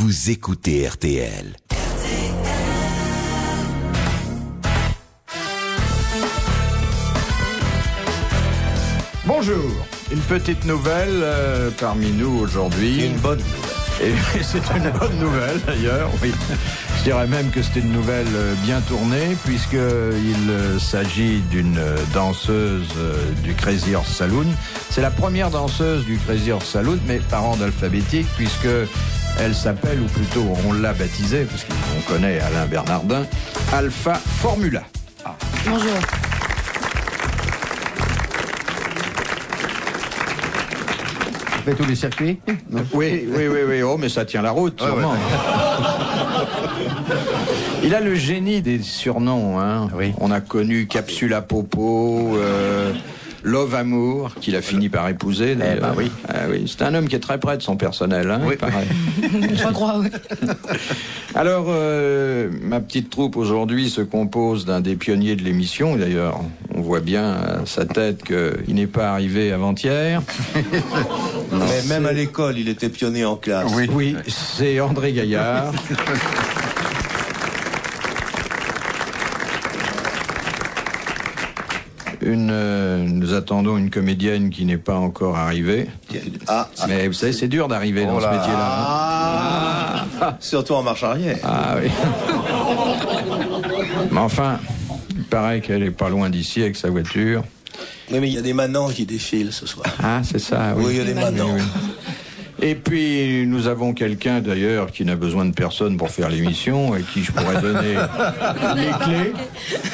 vous écoutez RTL. Bonjour, une petite nouvelle parmi nous aujourd'hui. Une bonne nouvelle. Et c'est une bonne nouvelle d'ailleurs, oui. Je dirais même que c'est une nouvelle bien tournée puisqu'il s'agit d'une danseuse du Crazy Horse Saloon. C'est la première danseuse du Crazy Horse Saloon, mais par ordre alphabétique, puisque elle s'appelle, ou plutôt on l'a baptisée, parce qu'on connaît Alain Bernardin, Alpha Formula. Ah. Bonjour. Tous les circuits? Oui. Oh, mais ça tient la route, sûrement. Ouais. Il a le génie des surnoms, hein. Oui. On a connu Capsule à Popo, Love Amour, qu'il a fini par épouser. Oui. Oui. C'est un homme qui est très près de son personnel, hein, oui. Pareil. Je crois, oui. Alors, ma petite troupe aujourd'hui se compose d'un des pionniers de l'émission. D'ailleurs, on voit bien à sa tête qu'il n'est pas arrivé avant-hier. Non, mais même à l'école, il était pionnier en classe. Oui, c'est André Gaillard. Nous attendons une comédienne qui n'est pas encore arrivée. Mais vous savez, c'est dur d'arriver dans ce métier-là. Surtout en marche arrière. Ah oui. Mais enfin, il paraît qu'elle est pas loin d'ici avec sa voiture. Oui, mais il y a des manants qui défilent ce soir. Ah, c'est ça, oui. Oui, il y a des manants. Oui. Et puis, nous avons quelqu'un, d'ailleurs, qui n'a besoin de personne pour faire l'émission, et qui je pourrais donner les clés.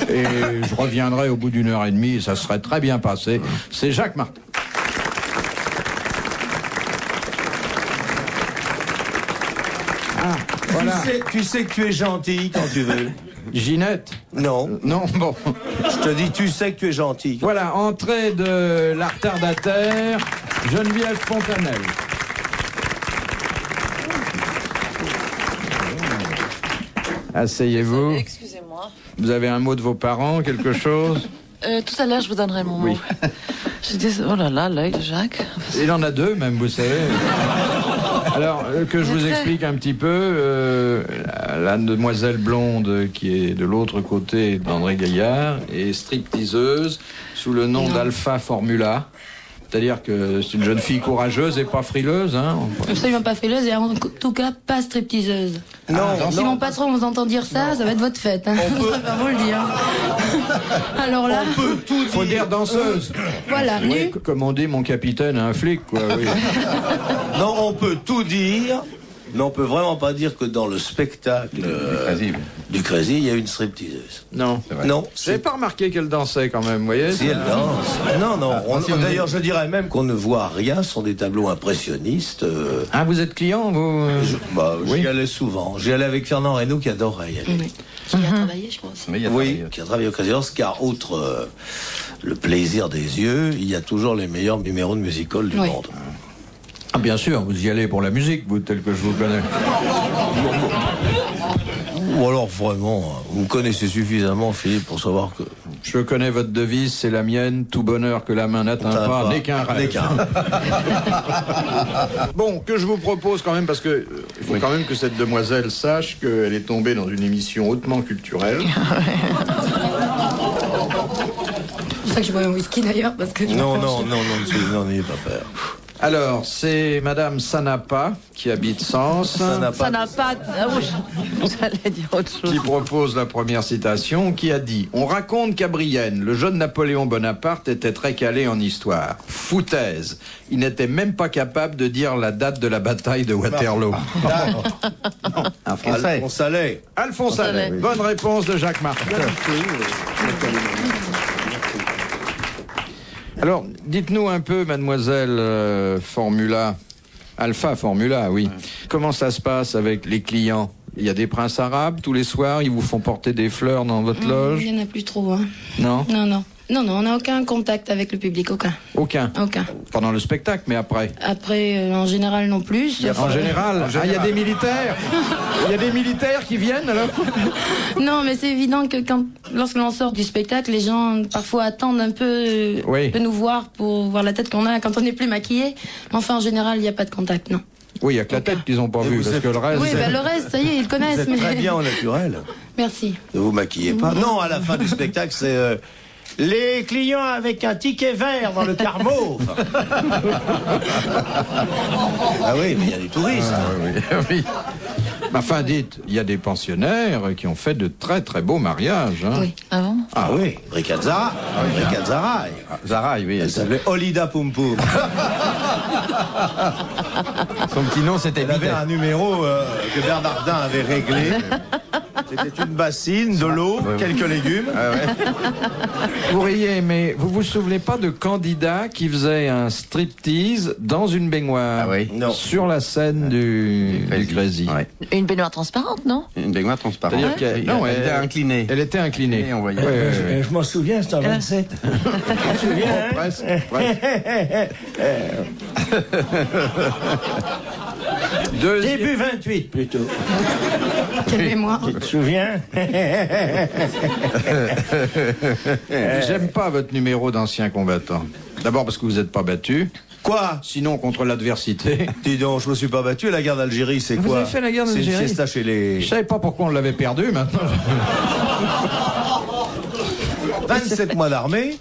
Et je reviendrai au bout d'une heure et demie, et ça serait très bien passé. C'est Jacques Martin. Ah, voilà. Tu sais que tu es gentil quand tu veux. Ginette? Non. Non, bon. Je te dis, tu sais que tu es gentil. Voilà, entrée de la retardataire, Geneviève Fontanelle. Asseyez-vous. Excusez-moi. Vous avez un mot de vos parents, quelque chose? Tout à l'heure, je vous donnerai mon mot. Oui. Je dis, oh là là, l'œil de Jacques. Il en a deux, même, vous savez. Alors, que je vous explique un petit peu, la demoiselle blonde qui est de l'autre côté d'André Gaillard est stripteaseuse sous le nom d'Alpha Formula. C'est-à-dire que c'est une jeune fille courageuse et pas frileuse, hein. Absolument pas frileuse et en tout cas pas stripteaseuse. Non. Si mon patron vous entend dire ça, ça va être votre fête. Hein. Je préfère vous le dire. Alors là, on peut tout dire. Faut dire danseuse. Voilà, Oui, nu. comme on dit, mon capitaine, un flic, quoi. Oui. Non, on peut tout dire, mais on peut vraiment pas dire que dans le spectacle du Crazy, il y a une stripteaseuse. Non. Non. J'avais pas remarqué qu'elle dansait quand même, vous voyez. Si elle danse. Non. D'ailleurs, je dirais même qu'on ne voit rien. Ce sont des tableaux impressionnistes. Ah, vous êtes client, vous? J'y allais souvent. J'y allais avec Fernand Reynaud qui adorait y aller. Oui. Qui a travaillé, je pense. Oui, qui a travaillé au Crazy Horse, car outre le plaisir des yeux, il y a toujours les meilleurs numéros de musical du monde. Ah, bien sûr, vous y allez pour la musique, vous, tel que je vous connais. Ou alors vraiment, vous me connaissez suffisamment, Philippe, pour savoir que... Je connais votre devise, c'est la mienne, tout bonheur que la main n'atteint pas, n'est qu'un rêve. Bon, que je vous propose quand même, parce que il faut quand même que cette demoiselle sache qu'elle est tombée dans une émission hautement culturelle. C'est pour ça que je bois un whisky d'ailleurs, parce que... Non, n'ayez pas peur. Alors, c'est Madame Sanapa, qui habite Sens. Ça n'a pas... J'allais dire autre chose. Qui propose la première citation, qui a dit « On raconte qu'à Brienne, le jeune Napoléon Bonaparte était très calé en histoire. Foutaise. Il n'était même pas capable de dire la date de la bataille de Waterloo. » Alphonse Allais. Alphonse Allais. Oui. Bonne réponse de Jacques Martin. Alors, dites-nous un peu, mademoiselle Formula, Alpha Formula, oui. Comment ça se passe avec les clients? Il y a des princes arabes tous les soirs, ils vous font porter des fleurs dans votre loge? Il n'y en a plus trop, hein. Non? Non, on n'a aucun contact avec le public, aucun. Aucun? Pendant le spectacle, mais après? Après, en général, non plus. En général? Il y a des militaires? Il y a des militaires qui viennent, alors? Non, mais c'est évident que lorsque l'on sort du spectacle, les gens, parfois, attendent un peu de nous voir pour voir la tête qu'on a quand on n'est plus maquillé. Mais enfin, en général, il n'y a pas de contact, non. Oui, il n'y a que la tête qu'ils n'ont pas vu, parce que le reste... Oui, le reste, ça y est, ils le Vous connaissent. êtes très bien au naturel. Merci. Ne vous maquillez pas. Non, à la fin du spectacle, c'est... les clients avec un ticket vert dans le carmo. Ah oui, mais il y a des touristes. Oui. Enfin, dites, il y a des pensionnaires qui ont fait de très très beaux mariages. Hein. Oui, avant. Ah oui, Ricard Zara. Ricard Zaraï. Zaraï, oui. Elle s'appelait Olida Poum Poum. Son petit nom, c'était Elle avait Bidet. un numéro que Bernardin avait réglé. C'était une bassine, de l'eau, quelques légumes. Vous riez, mais vous vous souvenez pas de candidats qui faisaient un striptease dans une baignoire Ah oui. Non. sur la scène du Crazy. Ouais. Une baignoire transparente, non? Une baignoire transparente. C'est-à-dire qu'elle Oui, non, elle était inclinée. Elle était inclinée. Et on voyait. Je m'en souviens, c'était en 27. Tu te souviens, hein? Presque. Début 28, plutôt. Quelle mémoire. Tu te souviens? J'aime pas votre numéro d'ancien combattant. D'abord parce que vous n'êtes pas battu. Quoi? Sinon, contre l'adversité. Dis donc, je me suis pas battu. La guerre d'Algérie, c'est Vous quoi? avez fait la guerre d'Algérie? C'est une fiesta chez les... Je savais pas pourquoi on l'avait perdu maintenant. 27 mois d'armée.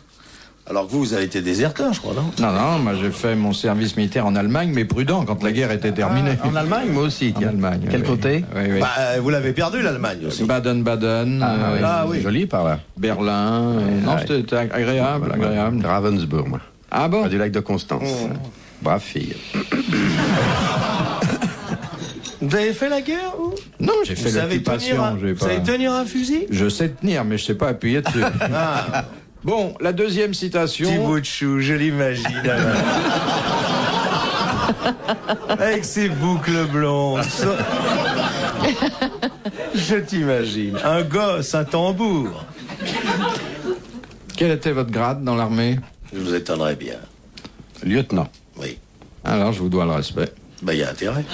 Alors que vous avez été déserteur, je crois, non? Non, moi j'ai fait mon service militaire en Allemagne, mais prudent, quand la guerre était terminée. En Allemagne, moi aussi. En Tiens. Allemagne. Quel oui. côté? Oui. Bah, vous l'avez perdu, l'Allemagne aussi. Baden-Baden, Ah oui. Joli par là. Berlin. Non, ouais. c'était agréable. Ravensburg, moi. Ah bon? Près du lac de Constance. Brave fille. Vous avez fait la guerre, vous? Non, j'ai fait Vous savez l'occupation. j'ai pas- tenir un fusil? Je sais tenir, mais je sais pas appuyer dessus. Ah, Bon, la deuxième citation. petit bout de chou, je l'imagine. Avec ses boucles blondes. Je t'imagine. Un gosse, un tambour. Quel était votre grade dans l'armée? Je vous étonnerais bien. Lieutenant. Oui. Alors, je vous dois le respect. Ben, il y a intérêt.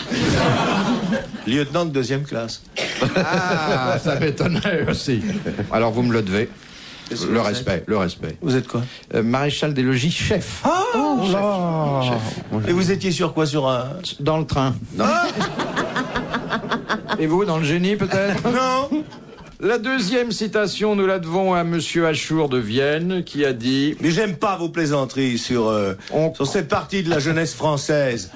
Lieutenant de 2e classe. Ah, ça m'étonnerait aussi. Alors, vous me le devez. Qu'est-ce que Le vous respect, le respect. Vous êtes quoi? Maréchal des logis, chef. Et vous étiez sur quoi? Sur un... Dans le train. Et vous, dans le génie, peut-être? Non. La deuxième citation, nous la devons à Monsieur Achour de Vienne, qui a dit... Mais j'aime pas vos plaisanteries sur cette partie de la jeunesse française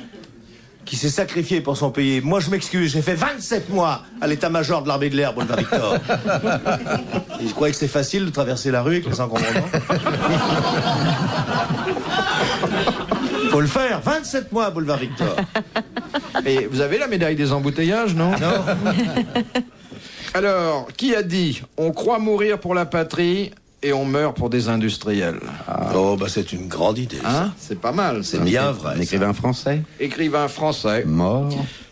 qui s'est sacrifiée pour son pays. Moi, je m'excuse, j'ai fait 27 mois à l'état-major de l'armée de l'air, boulevard Victor. Et je croyais que c'est facile de traverser la rue avec les encombrements. Faut le faire, 27 mois, boulevard Victor. Et vous avez la médaille des embouteillages, non? Non. Alors, qui a dit « On croit mourir pour la patrie et on meurt pour des industriels Oh, bah c'est une grande idée. » Hein? C'est pas mal. C'est bien vrai. Un écrivain français. Écrivain français, Mort.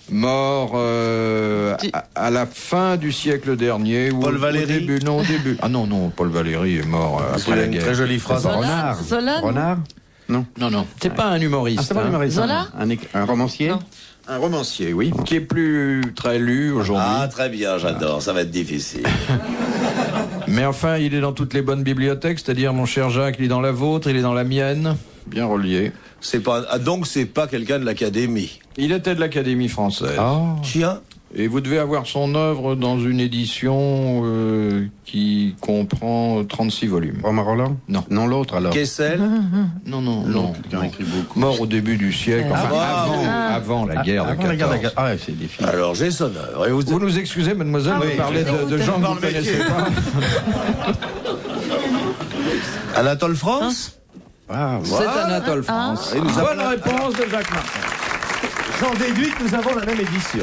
mort à la fin du siècle dernier. Paul au Valéry? début, non, au début. Ah non, Paul Valéry est mort après la une guerre. très jolie phrase. Renard. Zola, non? Renard. Non. Non, c'est pas un humoriste. Ah, c'est pas hein. un humoriste. Zola Un romancier. Non. Un romancier, oui, qui est plus très lu aujourd'hui. Ah, très bien, j'adore, ça va être difficile. Mais enfin, il est dans toutes les bonnes bibliothèques, c'est-à-dire, mon cher Jacques, il est dans la vôtre, il est dans la mienne, bien relié. Donc c'est pas quelqu'un de l'académie. Il était de l'Académie française. Tiens. Et vous devez avoir son œuvre dans une édition qui comprend 36 volumes. Romain Roland. Non. Non, l'autre alors. Kessel. Non. Qui a écrit beaucoup. Mort au début du siècle, avant la guerre de 14. Ah ouais, c'est difficile. Alors j'ai son œuvre. Et Vous nous excusez, mademoiselle, de parler de gens que vous ne connaissez pas. Anatole France. C'est Anatole France. Et nous avons Bonne réponse de Jacques Martin. J'en déduis que nous avons la même édition.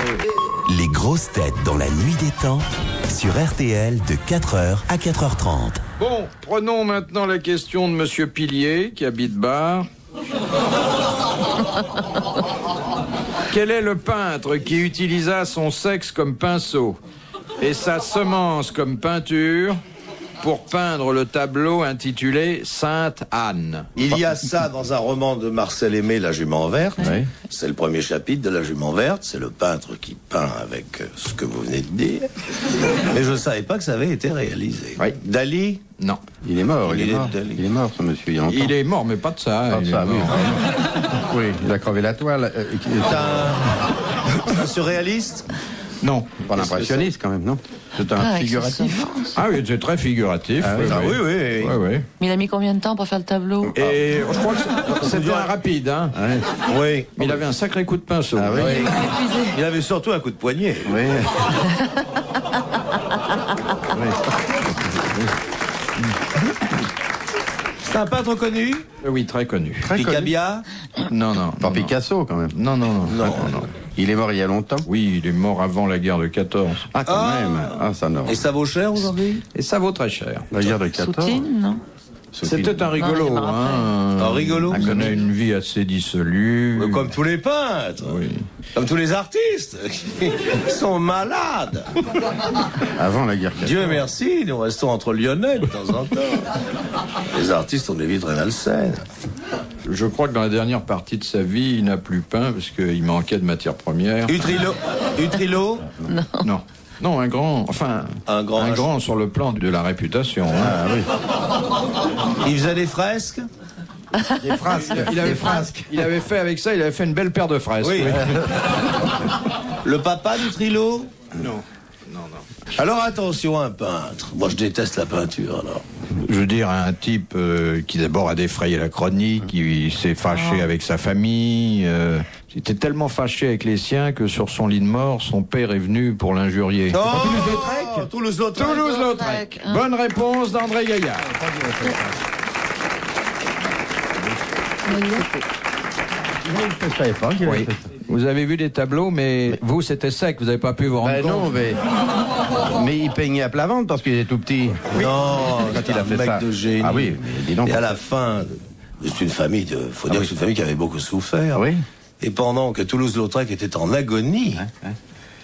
Les grosses têtes dans la nuit des temps sur RTL de 4h à 4h30. Bon, prenons maintenant la question de Monsieur Pilier, qui habite Bar. Quel est le peintre qui utilisa son sexe comme pinceau et sa semence comme peinture pour peindre le tableau intitulé Sainte Anne? Il y a ça dans un roman de Marcel Aimé, La Jument Verte. Oui. C'est le premier chapitre de La Jument Verte. C'est le peintre qui peint avec ce que vous venez de dire. Mais je ne savais pas que ça avait été réalisé. Oui. Dali. Non. Il est mort, Il est il est mort. Dali. Il est mort, ce monsieur, il y a longtemps. Il est mort, mais pas de ça. Pas de il est ça, mort. oui. Oui, il a crevé la toile. C'est un surréaliste? Non, pas l'impressionniste quand même, non? C'est un figuratif. Ah oui, c'est très figuratif. Ah oui, oui. Oui. Mais il a mis combien de temps pour faire le tableau? Et je crois que c'était un rapide, hein. Oui. Mais il avait un sacré coup de pinceau. Ah oui. Il avait surtout un coup de poignet. Oui. C'est un peintre connu? Oui, très connu. Picabia? Non. Pas Picasso quand même. Non. Il est mort il y a longtemps. Oui, il est mort avant la guerre de 14. Ah, quand même. Ah, ça non. Et ça vaut cher aujourd'hui? Et ça vaut très cher. La guerre de 14. Soutine, non? C'était un rigolo, Non, il y en aura hein. Un rigolo? Il connaît une vie assez dissolue. Comme tous les peintres. Oui. Comme tous les artistes. Ils sont malades. Avant la guerre 14. Dieu merci, nous restons entre Lyonnais de temps en temps. Les artistes ont des vies très malsaines. Je crois que dans la dernière partie de sa vie, il n'a plus peint parce qu'il manquait de matières premières. Utrilo? Non, un grand, enfin, Un grand sur le plan de la réputation. Hein. Ah oui. Il faisait des fresques? Des frasques. Il avait fait avec ça, il avait fait une belle paire de fraises. Oui. Le papa d'Utrilo? Non. Alors attention, un peintre. Moi je déteste la peinture alors. Je veux dire, un type qui d'abord a défrayé la chronique, qui s'est fâché avec sa famille. Il était tellement fâché avec les siens que sur son lit de mort, son père est venu pour l'injurier. Toulouse-Lautrec. Toulouse-Lautrec. Bonne réponse d'André Gaillard. Je savais pas qu'il avait Oui. fait ça. Vous avez vu des tableaux, mais vous, c'était sec, vous n'avez pas pu vous rendre compte. Non, mais il peignait à plat ventre parce qu'il était tout petit. Non, Quand il a fait mec ça. de génie. Ah oui, mais dis donc. Et à la fin, c'est une famille faut dire que c'est une famille qui avait beaucoup souffert. Oui. Et pendant que Toulouse-Lautrec était en agonie,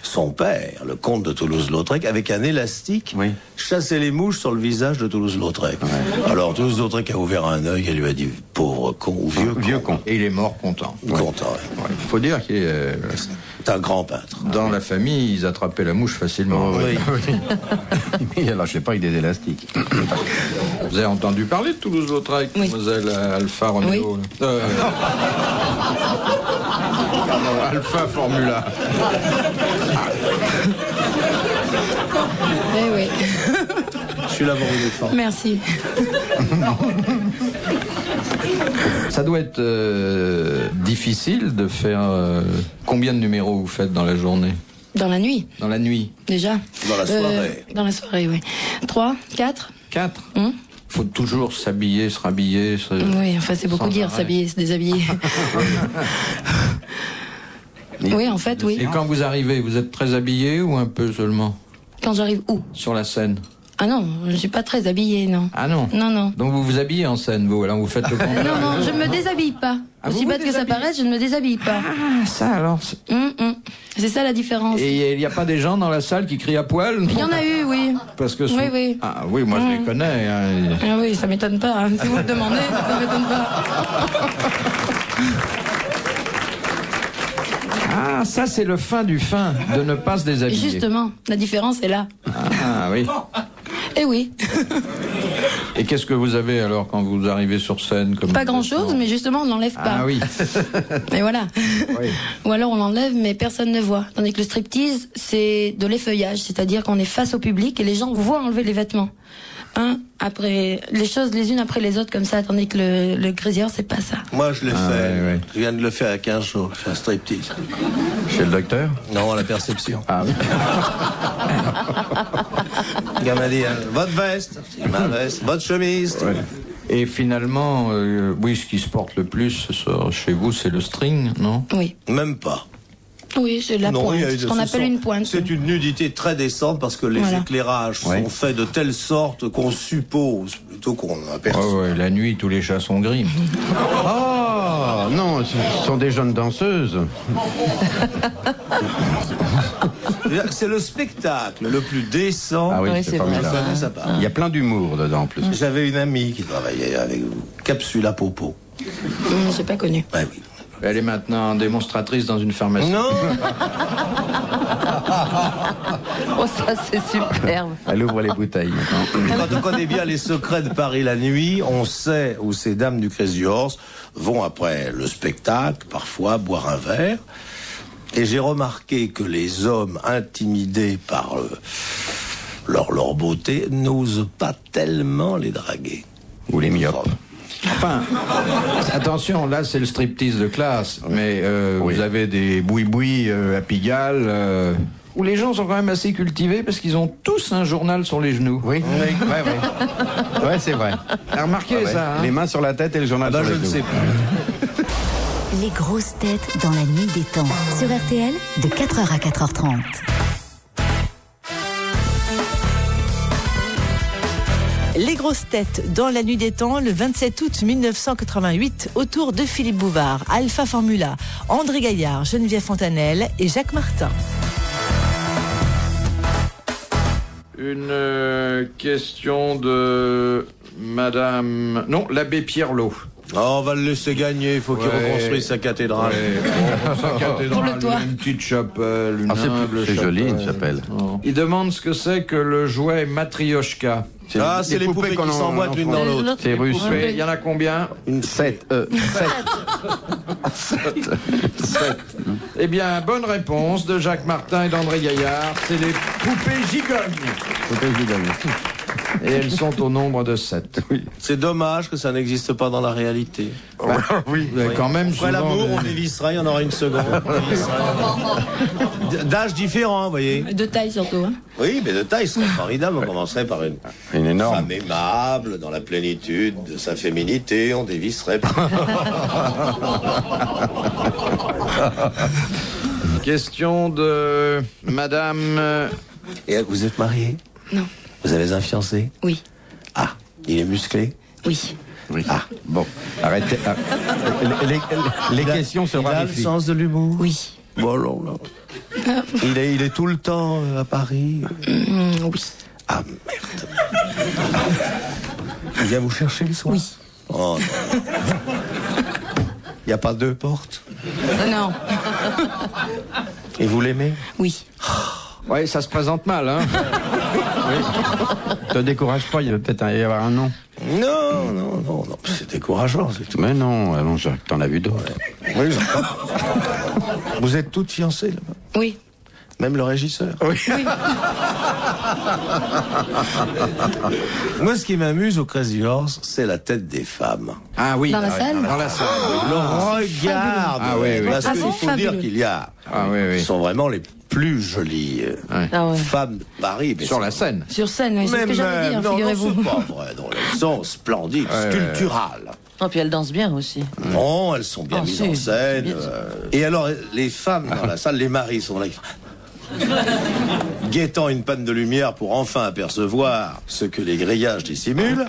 son père, le comte de Toulouse-Lautrec, avec un élastique, chassait les mouches sur le visage de Toulouse-Lautrec. Alors Toulouse-Lautrec a ouvert un œil et lui a dit « Pauvre con ou vieux con. » Et il est mort content. Content. Il faut dire qu'il est... C'est un grand peintre. Dans la famille, ils attrapaient la mouche facilement. Oui. Mais il lâchait pas avec des élastiques. Vous avez entendu parler de Toulouse-Lautrec, Oui. mademoiselle Alpha Romeo? Pardon, Alpha Formula. Oui. Je suis là pour vous défendre. Merci. Ça doit être difficile de faire... combien de numéros vous faites dans la journée? Dans la nuit, Dans la nuit? déjà. Dans la soirée. Dans la soirée, oui. 3, 4. 4? Hum. Faut toujours s'habiller, se rhabiller. Oui, enfin, c'est beaucoup Sans dire, arrêt. s'habiller, se déshabiller. Oui, en fait, oui. Et quand vous arrivez, vous êtes très habillé ou un peu seulement? Quand j'arrive où? Sur la scène? Ah non, je suis pas très habillée, non. Ah non? Non. Donc vous vous habillez en scène, vous, alors vous faites le contraire. Non, je ne me déshabille pas. Ah, Aussi vous bête vous que ça déshabillez? paraisse, je ne me déshabille pas. Ah, ça alors. C'est ça la différence. Et il n'y a pas des gens dans la salle qui crient à poil? Il y en a eu, oui. Parce que Oui. Ah oui, moi je les connais. Hein. Ah oui, ça m'étonne pas. Hein. Si vous le demandez, ça m'étonne pas. Ah, ça c'est le fin du fin, de ne pas se déshabiller. Justement, la différence est là. Ah oui. Eh oui. Et qu'est-ce que vous avez alors quand vous arrivez sur scène comme Pas grand-chose, mais justement, on ne l'enlève pas. Ah oui. Et voilà. Oui. Ou alors on l'enlève, mais personne ne voit. Tandis que le striptease, c'est de l'effeuillage, c'est-à-dire qu'on est face au public et les gens voient enlever les vêtements. Après les choses les unes après les autres comme ça, tandis que le Crazy Horse, c'est pas ça. Moi je l'ai fait. ouais. Je viens de le faire à 15 jours. Je fais un striptease. Chez le docteur? Non, à la perception. Ah oui. Le gars m'a dit, votre veste, c'est ma veste, votre chemise. Ouais. Et finalement, oui, ce qui se porte le plus chez vous, c'est le string, non? Oui. Même pas. Oui, c'est la Non, pointe, il y a eu de ce qu'on ce appelle sort. une pointe. C'est une nudité très décente parce que les Voilà. éclairages sont faits de telle sorte qu'on suppose plutôt qu'on aperçoit. Ouais, la nuit, tous les chats sont gris. Oh non, ce sont des jeunes danseuses. C'est le spectacle le plus décent. Ah oui, Oui, c'est c'est vrai, formidable. Ça, ça part. Il y a plein d'humour dedans en plus. J'avais une amie qui travaillait avec vous, Capsula Popo. J'ai pas connu. Ouais, oui. Elle est maintenant démonstratrice dans une pharmacie. Non, Oh, Oh, ça, c'est superbe. Elle ouvre les bouteilles maintenant. Quand on connaît bien les secrets de Paris la nuit, on sait où ces dames du Crazy Horse vont après le spectacle, parfois boire un verre. Et j'ai remarqué que les hommes intimidés par leur beauté n'osent pas tellement les draguer. Ou les myopes. Enfin, attention, là c'est le striptease de classe, mais vous avez des boui-boui à Pigalle, où les gens sont quand même assez cultivés parce qu'ils ont tous un journal sur les genoux. Oui, ouais. Ouais, c'est vrai. Remarquez ça, hein? Les mains sur la tête et le journal sur les Je ne genoux. sais plus. Les grosses têtes dans la nuit des temps. Sur RTL, de 4h à 4h30. Les grosses têtes dans la nuit des temps, le 27 août 1988, autour de Philippe Bouvard, Alpha Formula, André Gaillard, Geneviève Fontanelle et Jacques Martin. Une question de Madame... Non, l'abbé Pierlot. Oh, on va le laisser gagner, il faut qu'il reconstruise sa cathédrale. Sa cathédrale, Pour le toit. une petite chapelle, une humble c'est joli, chapelle. une chapelle. Non. Il demande ce que c'est que le jouet Matrioshka. C'est les poupées qui s'emboîtent l'une dans l'autre. C'est russe. Oui, il y en a combien? Une 7. 7. Eh bien, bonne réponse de Jacques Martin et d'André Gaillard. C'est les poupées gigognes. Et elles sont au nombre de 7. C'est dommage que ça n'existe pas dans la réalité. Oui, mais quand même, Après souvent, l'amour, on dévissera, il y en aura une seconde. D'âge différent, vous voyez. De taille surtout. Hein. Oui, mais de taille, ce serait formidable. On commencerait par une énorme. femme aimable, dans la plénitude de sa féminité. On dévisserait. Question de Madame... Et vous êtes marié? Non. Vous avez un fiancé? Oui. Ah, il est musclé? Oui. Oui. Ah, bon. Arrêtez. Les questions se Il a le ramifient. sens de l'humour? Oui. Bon, non. Il est tout le temps à Paris? Oui. Ah, merde. Il vient vous chercher le soir? Oui. Oh, non. Il n'y a pas deux portes? Non. Et vous l'aimez? Oui. Oui, ça se présente mal, hein. Te décourage pas, il va peut-être y avoir un nom. Non. C'est décourageant, c'est tout. Mais non, allons, Jacques, t'en as vu d'autres. Oui, j'entends. Vous êtes toutes fiancées, là-bas? Oui. Même le régisseur? Oui. Moi, ce qui m'amuse au Crazy Horse, c'est la tête des femmes. Ah oui. Dans la salle? Dans la salle. Le regard. Ah oui, oui. Parce Ah, qu'il c'est faut fabuleux. dire qu'il y a... Ah oui, oui. Ce sont vraiment les plus jolies Ah ouais. femmes de Paris. Mais Sur la scène. Sur scène, oui, c'est ce que j'allais dire, non, figurez-vous. c'est pas vrai. Non, elles sont splendides, sculpturales. Non, puis elle danse bien aussi. Non, elles sont bien Ah, mises si, en scène. bien. Et alors, les femmes dans la salle, les maris sont là. Guettant une panne de lumière pour enfin apercevoir ce que les grillages dissimulent,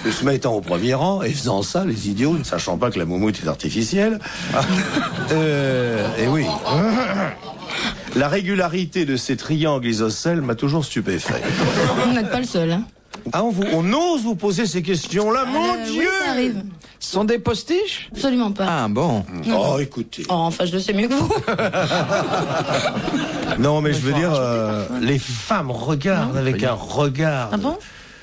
se mettant au premier rang et faisant ça, les idiots, ne sachant pas que la moumoute est artificielle. Et oui. La régularité de ces triangles isocèles m'a toujours stupéfait. Vous n'êtes pas le seul. Hein. Ah, on ose vous poser ces questions-là, mon Dieu! Oui, ça arrive. Ce sont des postiches? Absolument pas. Ah bon. Oh, écoutez. Oh, enfin, je le sais mieux que vous. Non, mais je veux dire, les femmes regardent avec un regard Ah bon?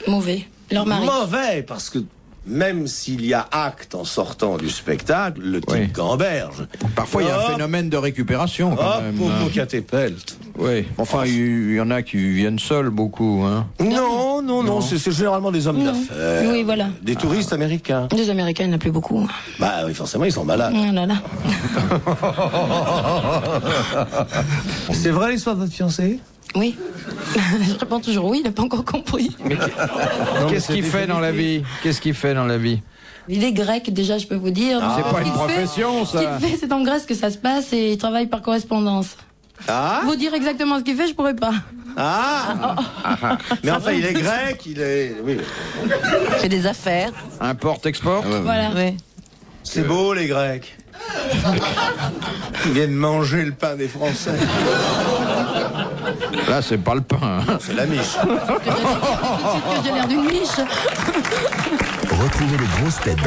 Mauvais. Leur mari. mauvais, parce que même s'il y a acte en sortant du spectacle, le type Oui. gamberge. Parfois, il y a un Hop, phénomène de récupération, quand hop, même. popo catépelt. Oui. Enfin, il y en a qui viennent seuls, beaucoup, hein. Non, c'est généralement des hommes d'affaires. Oui, voilà. Des touristes américains. Des Américains, il n'y en a plus beaucoup. Bah oui, forcément, ils sont malades. Oh là là. C'est vrai l'histoire de votre fiancé? Oui. Je réponds toujours oui, il n'a pas encore compris. Qu'est-ce qu'il fait dans la vie? Qu'est-ce qu'il fait dans la vie? Il est grec, déjà, je peux vous dire. C'est pas Ce une qu'il fait- profession, Ce ça. qu'il fait, c'est en Grèce que ça se passe et il travaille par correspondance. Ah? Vous dire exactement ce qu'il fait, je pourrais pas. Ah? Mais enfin, il est grec, il est... Oui. Fait des affaires. Import-export? Voilà. Oui. C'est beau, les Grecs. Ils viennent manger le pain des Français. Là, c'est pas le pain, hein. C'est la miche. J'ai l'air d'une miche. Retrouvez les grosses têtes